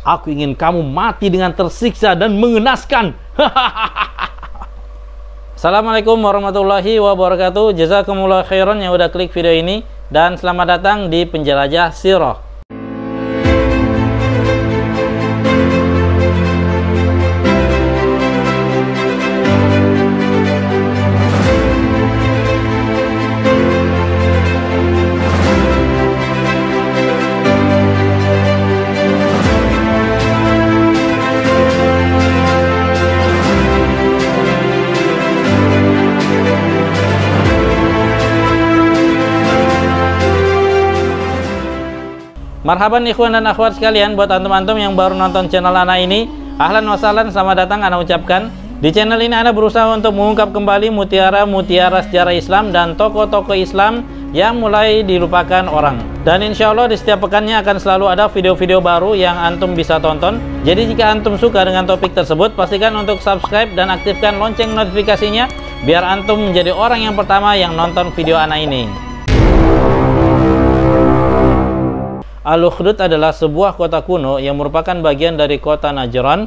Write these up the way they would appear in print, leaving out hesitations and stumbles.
Aku ingin kamu mati dengan tersiksa dan mengenaskan. Assalamualaikum warahmatullahi wabarakatuh. Jazakumullah khairan yang udah klik video ini, dan selamat datang di Penjelajah Sirah. Marhaban ikhwan dan akhwat sekalian, buat antum-antum yang baru nonton channel Ana ini, ahlan wa sahlan, selamat datang Ana ucapkan. Di channel ini Ana berusaha untuk mengungkap kembali mutiara-mutiara sejarah Islam dan tokoh-tokoh Islam yang mulai dilupakan orang. Dan insya Allah di setiap pekannya akan selalu ada video-video baru yang antum bisa tonton. Jadi jika antum suka dengan topik tersebut, pastikan untuk subscribe dan aktifkan lonceng notifikasinya, biar antum menjadi orang yang pertama yang nonton video Ana ini. Al-Ukhdud adalah sebuah kota kuno yang merupakan bagian dari kota Najran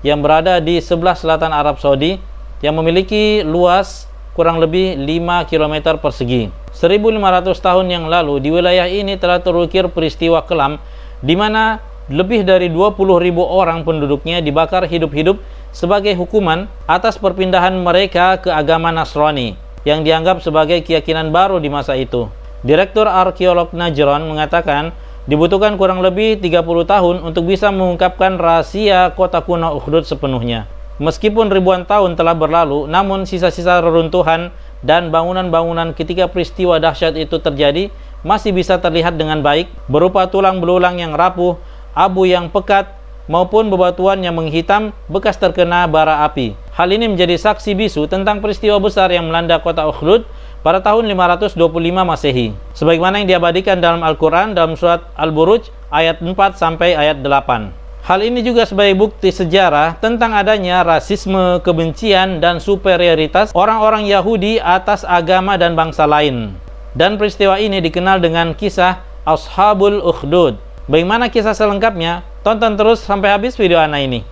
yang berada di sebelah selatan Arab Saudi, yang memiliki luas kurang lebih 5 km persegi. 1500 tahun yang lalu di wilayah ini telah terukir peristiwa kelam di mana lebih dari 20.000 orang penduduknya dibakar hidup-hidup sebagai hukuman atas perpindahan mereka ke agama Nasrani yang dianggap sebagai keyakinan baru di masa itu. Direktur Arkeolog Najran mengatakan dibutuhkan kurang lebih 30 tahun untuk bisa mengungkapkan rahasia kota kuno Ukhdud sepenuhnya. Meskipun ribuan tahun telah berlalu, namun sisa-sisa reruntuhan dan bangunan-bangunan ketika peristiwa dahsyat itu terjadi masih bisa terlihat dengan baik, berupa tulang belulang yang rapuh, abu yang pekat, maupun bebatuan yang menghitam bekas terkena bara api. Hal ini menjadi saksi bisu tentang peristiwa besar yang melanda kota Ukhdud pada tahun 525 Masehi, sebagaimana yang diabadikan dalam Al-Quran dalam surat Al-Buruj ayat 4 sampai ayat 8. Hal ini juga sebagai bukti sejarah tentang adanya rasisme, kebencian, dan superioritas orang-orang Yahudi atas agama dan bangsa lain. Dan peristiwa ini dikenal dengan kisah Ashabul Ukhdud. Bagaimana kisah selengkapnya? Tonton terus sampai habis video Ana ini.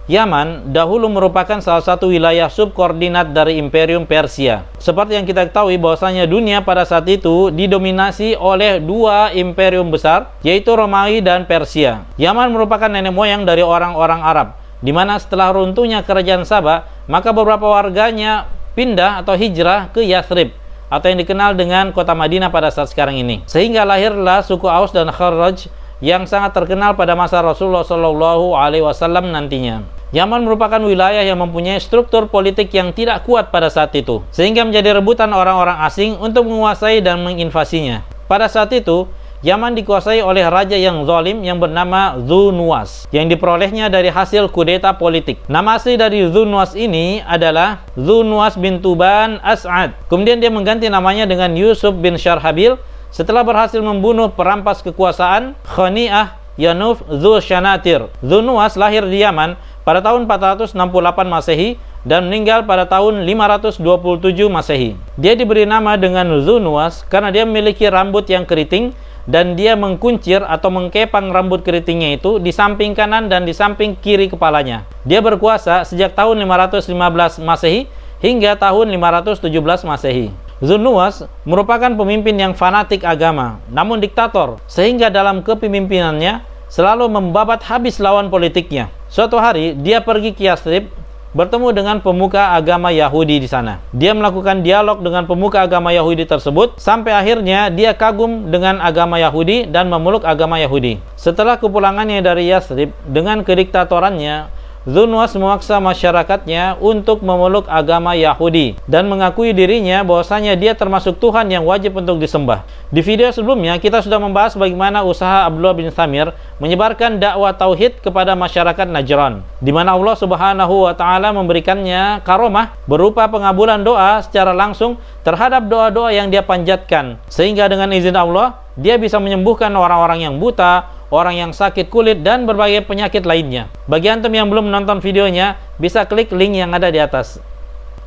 Yaman dahulu merupakan salah satu wilayah subkoordinat dari Imperium Persia. Seperti yang kita ketahui bahwasanya dunia pada saat itu didominasi oleh dua imperium besar, yaitu Romawi dan Persia. Yaman merupakan nenek moyang dari orang-orang Arab, di mana setelah runtuhnya kerajaan Sabah, maka beberapa warganya pindah atau hijrah ke Yathrib, atau yang dikenal dengan kota Madinah pada saat sekarang ini. Sehingga lahirlah suku Aus dan Khazraj yang sangat terkenal pada masa Rasulullah SAW nantinya. Yaman merupakan wilayah yang mempunyai struktur politik yang tidak kuat pada saat itu, sehingga menjadi rebutan orang-orang asing untuk menguasai dan menginvasinya. Pada saat itu, Yaman dikuasai oleh raja yang zalim yang bernama Dhu Nuwas, yang diperolehnya dari hasil kudeta politik. Nama asli dari Dhu Nuwas ini adalah Dhu Nuwas bin Tuban As'ad. Kemudian dia mengganti namanya dengan Yusuf bin Syarhabil setelah berhasil membunuh perampas kekuasaan Khani'ah Yanuf Dhu Shanatir. Dhu Nuwas lahir di Yaman pada tahun 468 Masehi dan meninggal pada tahun 527 Masehi. Dia diberi nama dengan Dhu Nuwas karena dia memiliki rambut yang keriting dan dia mengkuncir atau mengkepang rambut keritingnya itu di samping kanan dan di samping kiri kepalanya. Dia berkuasa sejak tahun 515 Masehi hingga tahun 517 Masehi. Dhu Nuwas merupakan pemimpin yang fanatik agama, namun diktator, sehingga dalam kepemimpinannya selalu membabat habis lawan politiknya. Suatu hari, dia pergi ke Yathrib, bertemu dengan pemuka agama Yahudi di sana. Dia melakukan dialog dengan pemuka agama Yahudi tersebut, sampai akhirnya dia kagum dengan agama Yahudi dan memeluk agama Yahudi. Setelah kepulangannya dari Yathrib, dengan kediktatorannya, Dhu Nuwas memaksa masyarakatnya untuk memeluk agama Yahudi dan mengakui dirinya bahwasanya dia termasuk Tuhan yang wajib untuk disembah. Di video sebelumnya kita sudah membahas bagaimana usaha Abdullah bin Thamir menyebarkan dakwah tauhid kepada masyarakat Najran, di mana Allah Subhanahu wa taala memberikannya karomah berupa pengabulan doa secara langsung terhadap doa-doa yang dia panjatkan, sehingga dengan izin Allah dia bisa menyembuhkan orang-orang yang buta, orang yang sakit kulit, dan berbagai penyakit lainnya. Bagi antum yang belum menonton videonya, bisa klik link yang ada di atas.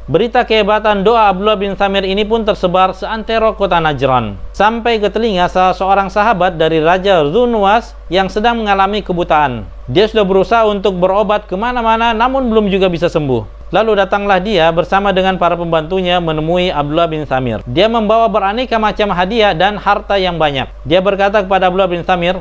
Berita kehebatan doa Abdullah bin Samir ini pun tersebar seantero kota Najran, sampai ke telinga salah seorang sahabat dari Raja Dzunwas yang sedang mengalami kebutaan. Dia sudah berusaha untuk berobat kemana-mana, namun belum juga bisa sembuh. Lalu datanglah dia bersama dengan para pembantunya menemui Abdullah bin Samir. Dia membawa beraneka macam hadiah dan harta yang banyak. Dia berkata kepada Abdullah bin Samir,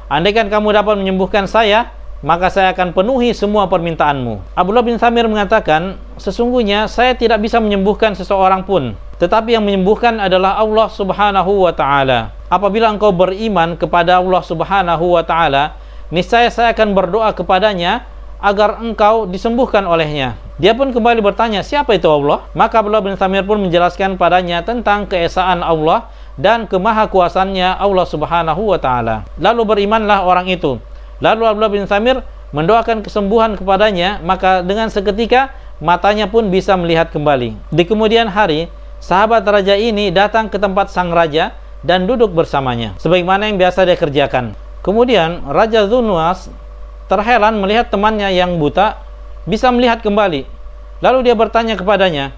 "Andaikan kamu dapat menyembuhkan saya, maka saya akan penuhi semua permintaanmu." Abdullah bin Samir mengatakan, "Sesungguhnya saya tidak bisa menyembuhkan seseorang pun, tetapi yang menyembuhkan adalah Allah Subhanahu wa Ta'ala. Apabila engkau beriman kepada Allah Subhanahu wa Ta'ala, niscaya saya akan berdoa kepadanya agar engkau disembuhkan olehnya." Dia pun kembali bertanya, "Siapa itu Allah?" Maka Abdullah bin Samir pun menjelaskan padanya tentang keesaan Allah dan kemahakuasaannya Allah Subhanahu wa Ta'ala. Lalu berimanlah orang itu. Lalu Abdullah bin Samir mendoakan kesembuhan kepadanya, maka dengan seketika matanya pun bisa melihat kembali. Di kemudian hari, sahabat raja ini datang ke tempat sang raja dan duduk bersamanya, sebagaimana yang biasa dia kerjakan. Kemudian Raja Dzunwas terheran melihat temannya yang buta bisa melihat kembali. Lalu dia bertanya kepadanya,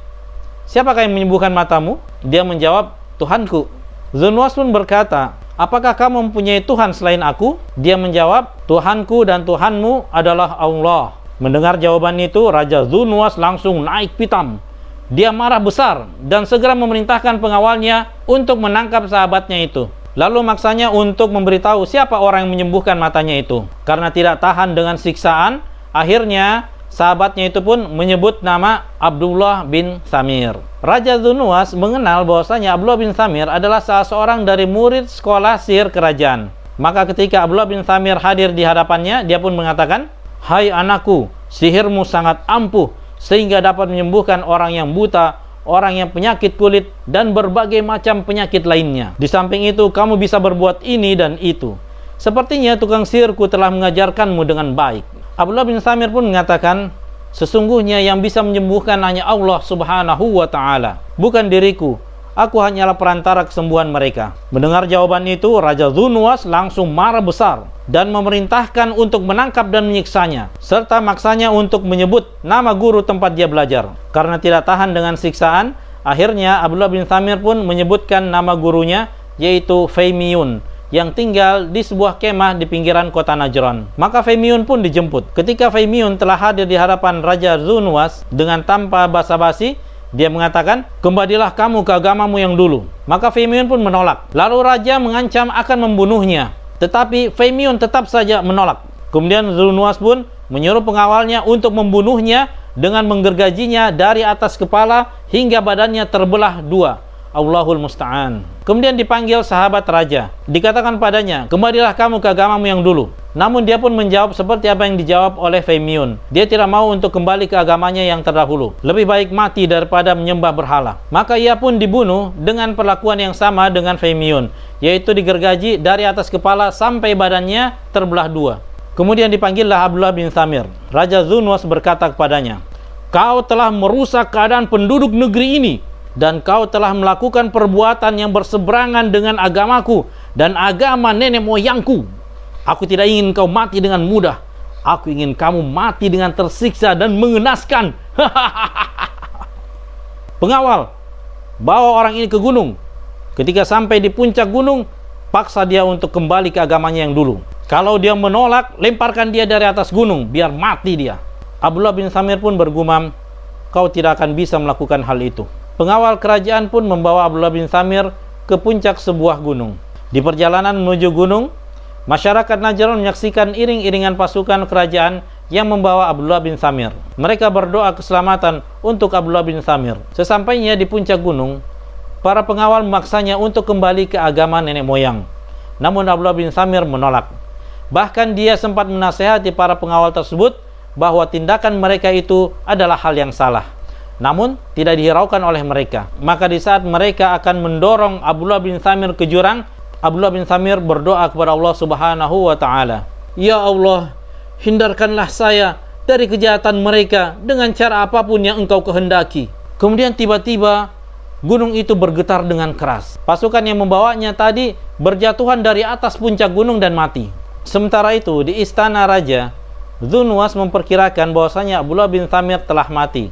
"Siapakah yang menyembuhkan matamu?" Dia menjawab, "Tuhanku." Dzunwas pun berkata, "Apakah kamu mempunyai Tuhan selain aku?" Dia menjawab, "Tuhanku dan Tuhanmu adalah Allah." Mendengar jawaban itu, Raja Dzunwas langsung naik pitam. Dia marah besar dan segera memerintahkan pengawalnya untuk menangkap sahabatnya itu. Lalu maksanya untuk memberitahu siapa orang yang menyembuhkan matanya itu. Karena tidak tahan dengan siksaan, akhirnya sahabatnya itu pun menyebut nama Abdullah bin Samir. Raja Dzunwas mengenal bahwasanya Abdullah bin Samir adalah salah seorang dari murid sekolah sihir kerajaan. Maka ketika Abdullah bin Samir hadir di hadapannya, dia pun mengatakan, "Hai anakku, sihirmu sangat ampuh sehingga dapat menyembuhkan orang yang buta, orang yang penyakit kulit, dan berbagai macam penyakit lainnya. Di samping itu, kamu bisa berbuat ini dan itu. Sepertinya tukang sihirku telah mengajarkanmu dengan baik." Abdullah bin Samir pun mengatakan, "Sesungguhnya yang bisa menyembuhkan hanya Allah Subhanahu wa Ta'ala, bukan diriku. Aku hanyalah perantara kesembuhan mereka." Mendengar jawaban itu, Raja Dzunwas langsung marah besar dan memerintahkan untuk menangkap dan menyiksanya, serta maksanya untuk menyebut nama guru tempat dia belajar. Karena tidak tahan dengan siksaan, akhirnya Abdullah bin Samir pun menyebutkan nama gurunya, yaitu Faymiyun, yang tinggal di sebuah kemah di pinggiran kota Najran. Maka Faymiyun pun dijemput. Ketika Faymiyun telah hadir di hadapan Raja Dzunwas, dengan tanpa basa-basi, dia mengatakan, "Kembalilah kamu ke agamamu yang dulu." Maka Faymiyun pun menolak. Lalu Raja mengancam akan membunuhnya. Tetapi Faymiyun tetap saja menolak. Kemudian Dzunwas pun menyuruh pengawalnya untuk membunuhnya dengan menggergajinya dari atas kepala hingga badannya terbelah dua. Allahul Musta'an. Kemudian dipanggil sahabat raja. Dikatakan padanya, "Kembalilah kamu ke agamamu yang dulu." Namun dia pun menjawab seperti apa yang dijawab oleh Faymiyun. Dia tidak mau untuk kembali ke agamanya yang terdahulu. Lebih baik mati daripada menyembah berhala. Maka ia pun dibunuh dengan perlakuan yang sama dengan Faymiyun, yaitu digergaji dari atas kepala sampai badannya terbelah dua. Kemudian dipanggillah Abdullah bin Samir. Raja Dzunwas berkata kepadanya, "Kau telah merusak keadaan penduduk negeri ini, dan kau telah melakukan perbuatan yang berseberangan dengan agamaku dan agama nenek moyangku. Aku tidak ingin kau mati dengan mudah. Aku ingin kamu mati dengan tersiksa dan mengenaskan." "Pengawal, bawa orang ini ke gunung. Ketika sampai di puncak gunung, paksa dia untuk kembali ke agamanya yang dulu. Kalau dia menolak, lemparkan dia dari atas gunung, biar mati dia." Abdullah bin Samir pun bergumam, "Kau tidak akan bisa melakukan hal itu." Pengawal kerajaan pun membawa Abdullah bin Samir ke puncak sebuah gunung. Di perjalanan menuju gunung, masyarakat Najran menyaksikan iring-iringan pasukan kerajaan yang membawa Abdullah bin Samir. Mereka berdoa keselamatan untuk Abdullah bin Samir. Sesampainya di puncak gunung, para pengawal memaksanya untuk kembali ke agama nenek moyang. Namun Abdullah bin Samir menolak. Bahkan dia sempat menasehati para pengawal tersebut bahwa tindakan mereka itu adalah hal yang salah. Namun tidak dihiraukan oleh mereka. Maka di saat mereka akan mendorong Abdullah bin Samir ke jurang, Abdullah bin Samir berdoa kepada Allah Subhanahu wa Ta'ala, "Ya Allah, hindarkanlah saya dari kejahatan mereka dengan cara apapun yang Engkau kehendaki." Kemudian tiba-tiba gunung itu bergetar dengan keras. Pasukan yang membawanya tadi berjatuhan dari atas puncak gunung dan mati. Sementara itu di istana raja, Dzunwas memperkirakan bahwasanya Abdullah bin Samir telah mati.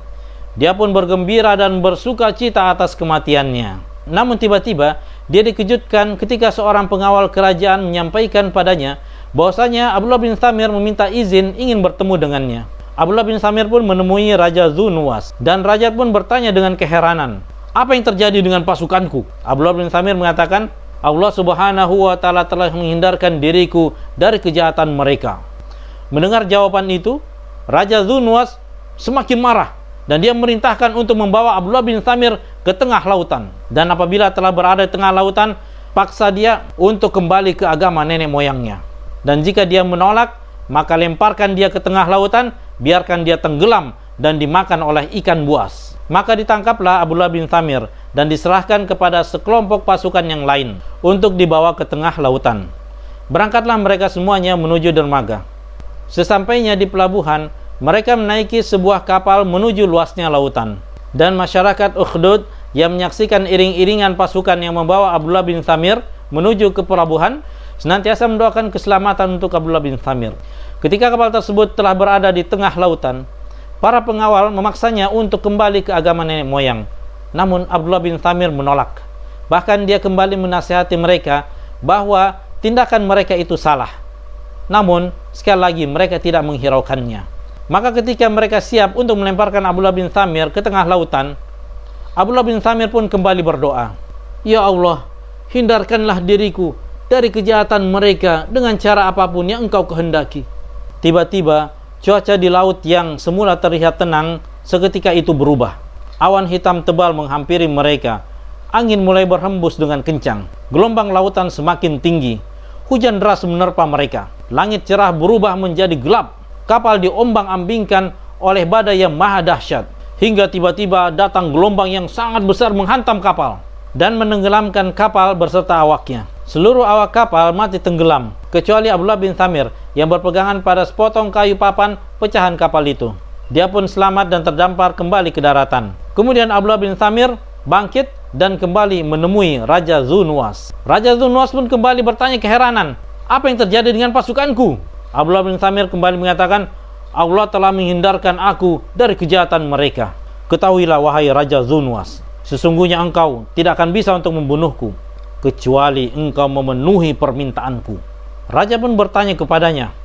Dia pun bergembira dan bersuka cita atas kematiannya. Namun tiba-tiba dia dikejutkan ketika seorang pengawal kerajaan menyampaikan padanya bahwasanya Abdullah bin Thamir meminta izin ingin bertemu dengannya. Abdullah bin Thamir pun menemui Raja Dzu-Nuwas, dan raja pun bertanya dengan keheranan, "Apa yang terjadi dengan pasukanku?" Abdullah bin Thamir mengatakan, "Allah Subhanahu wa Ta'ala telah menghindarkan diriku dari kejahatan mereka." Mendengar jawaban itu, Raja Dzu-Nuwas semakin marah, dan dia merintahkan untuk membawa Abdullah bin Thamir ke tengah lautan. Dan apabila telah berada di tengah lautan, paksa dia untuk kembali ke agama nenek moyangnya. Dan jika dia menolak, maka lemparkan dia ke tengah lautan, biarkan dia tenggelam dan dimakan oleh ikan buas. Maka ditangkaplah Abdullah bin Thamir dan diserahkan kepada sekelompok pasukan yang lain untuk dibawa ke tengah lautan. Berangkatlah mereka semuanya menuju dermaga. Sesampainya di pelabuhan, mereka menaiki sebuah kapal menuju luasnya lautan. Dan masyarakat Ukhdud yang menyaksikan iring-iringan pasukan yang membawa Abdullah bin Thamir menuju ke pelabuhan senantiasa mendoakan keselamatan untuk Abdullah bin Thamir. Ketika kapal tersebut telah berada di tengah lautan, para pengawal memaksanya untuk kembali ke agama nenek moyang. Namun Abdullah bin Thamir menolak. Bahkan dia kembali menasihati mereka bahwa tindakan mereka itu salah. Namun sekali lagi mereka tidak menghiraukannya. Maka ketika mereka siap untuk melemparkan Abdullah bin Thamir ke tengah lautan, Abdullah bin Thamir pun kembali berdoa, "Ya Allah, hindarkanlah diriku dari kejahatan mereka dengan cara apapun yang Engkau kehendaki." Tiba-tiba cuaca di laut yang semula terlihat tenang seketika itu berubah. Awan hitam tebal menghampiri mereka. Angin mulai berhembus dengan kencang. Gelombang lautan semakin tinggi. Hujan deras menerpa mereka. Langit cerah berubah menjadi gelap. Kapal diombang-ambingkan oleh badai yang maha dahsyat. Hingga tiba-tiba datang gelombang yang sangat besar menghantam kapal dan menenggelamkan kapal berserta awaknya. Seluruh awak kapal mati tenggelam, kecuali Abdullah bin Thamir yang berpegangan pada sepotong kayu papan pecahan kapal itu. Dia pun selamat dan terdampar kembali ke daratan. Kemudian Abdullah bin Thamir bangkit dan kembali menemui Raja Dzu-Nuwas. Raja Dzu-Nuwas pun kembali bertanya keheranan, "Apa yang terjadi dengan pasukanku?" Abdullah bin Thamir kembali mengatakan, "Allah telah menghindarkan aku dari kejahatan mereka. Ketahuilah wahai Raja Dzu-Nuwas, sesungguhnya engkau tidak akan bisa untuk membunuhku kecuali engkau memenuhi permintaanku." Raja pun bertanya kepadanya,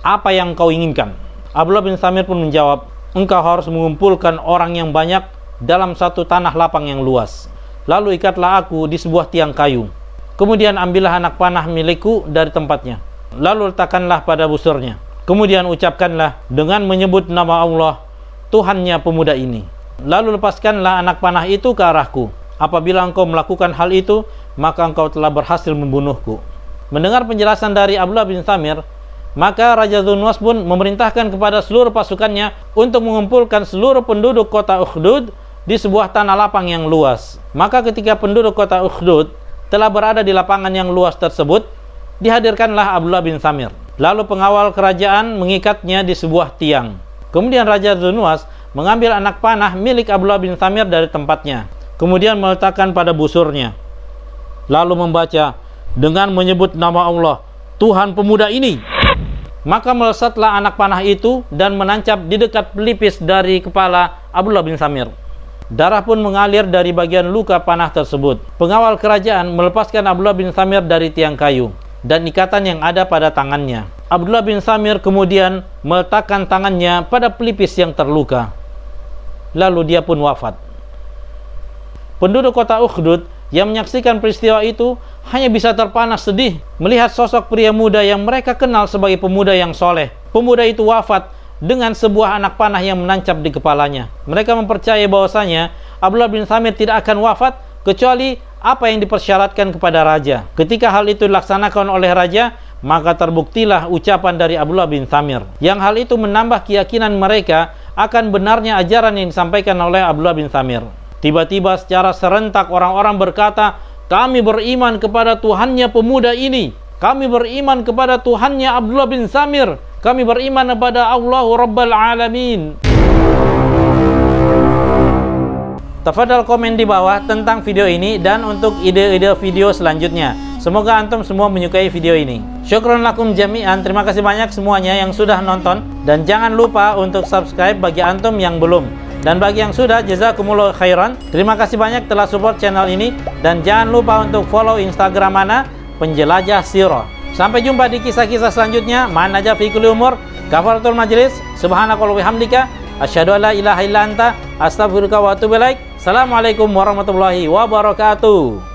"Apa yang kau inginkan?" Abdullah bin Thamir pun menjawab, "Engkau harus mengumpulkan orang yang banyak dalam satu tanah lapang yang luas. Lalu ikatlah aku di sebuah tiang kayu. Kemudian ambillah anak panah milikku dari tempatnya. Lalu letakkanlah pada busurnya. Kemudian ucapkanlah dengan menyebut nama Allah, Tuhannya pemuda ini. Lalu lepaskanlah anak panah itu ke arahku. Apabila engkau melakukan hal itu, maka engkau telah berhasil membunuhku." Mendengar penjelasan dari Abdullah bin Thamir, maka Raja Dzu-Nuwas pun memerintahkan kepada seluruh pasukannya untuk mengumpulkan seluruh penduduk kota Ukhdud di sebuah tanah lapang yang luas. Maka ketika penduduk kota Ukhdud telah berada di lapangan yang luas tersebut, dihadirkanlah Abdullah bin Thamir. Lalu pengawal kerajaan mengikatnya di sebuah tiang. Kemudian Raja Dzu-Nuwas mengambil anak panah milik Abdullah bin Thamir dari tempatnya, kemudian meletakkan pada busurnya, lalu membaca dengan menyebut nama Allah, Tuhan pemuda ini. Maka melesatlah anak panah itu dan menancap di dekat pelipis dari kepala Abdullah bin Thamir. Darah pun mengalir dari bagian luka panah tersebut. Pengawal kerajaan melepaskan Abdullah bin Thamir dari tiang kayu dan ikatan yang ada pada tangannya. Abdullah bin Thamir kemudian meletakkan tangannya pada pelipis yang terluka. Lalu dia pun wafat. Penduduk kota Ukhdud yang menyaksikan peristiwa itu hanya bisa terpana sedih melihat sosok pria muda yang mereka kenal sebagai pemuda yang soleh. Pemuda itu wafat dengan sebuah anak panah yang menancap di kepalanya. Mereka mempercayai bahwasanya Abdullah bin Thamir tidak akan wafat kecuali apa yang dipersyaratkan kepada raja. Ketika hal itu dilaksanakan oleh raja, maka terbuktilah ucapan dari Abdullah bin Thamir, yang hal itu menambah keyakinan mereka akan benarnya ajaran yang disampaikan oleh Abdullah bin Thamir. Tiba-tiba secara serentak orang-orang berkata, "Kami beriman kepada Tuhannya pemuda ini. Kami beriman kepada Tuhannya Abdullah bin Thamir. Kami beriman kepada Allah Rabbal Alamin." Tafadhal komen di bawah tentang video ini dan untuk ide-ide video selanjutnya. Semoga antum semua menyukai video ini. Syukron lakum jami'an. Terima kasih banyak semuanya yang sudah nonton. Dan jangan lupa untuk subscribe bagi antum yang belum. Dan bagi yang sudah, jazakumullah khairan. Terima kasih banyak telah support channel ini. Dan jangan lupa untuk follow Instagram Ana, Penjelajah Sirah. Sampai jumpa di kisah-kisah selanjutnya. Man najah fi kulli umur. Kafaratul majlis. Subhanakallahumma wa bihamdika asyhadu an la ilaha illa anta astaghfiruka wa atubu ilaik. Assalamualaikum warahmatullahi wabarakatuh.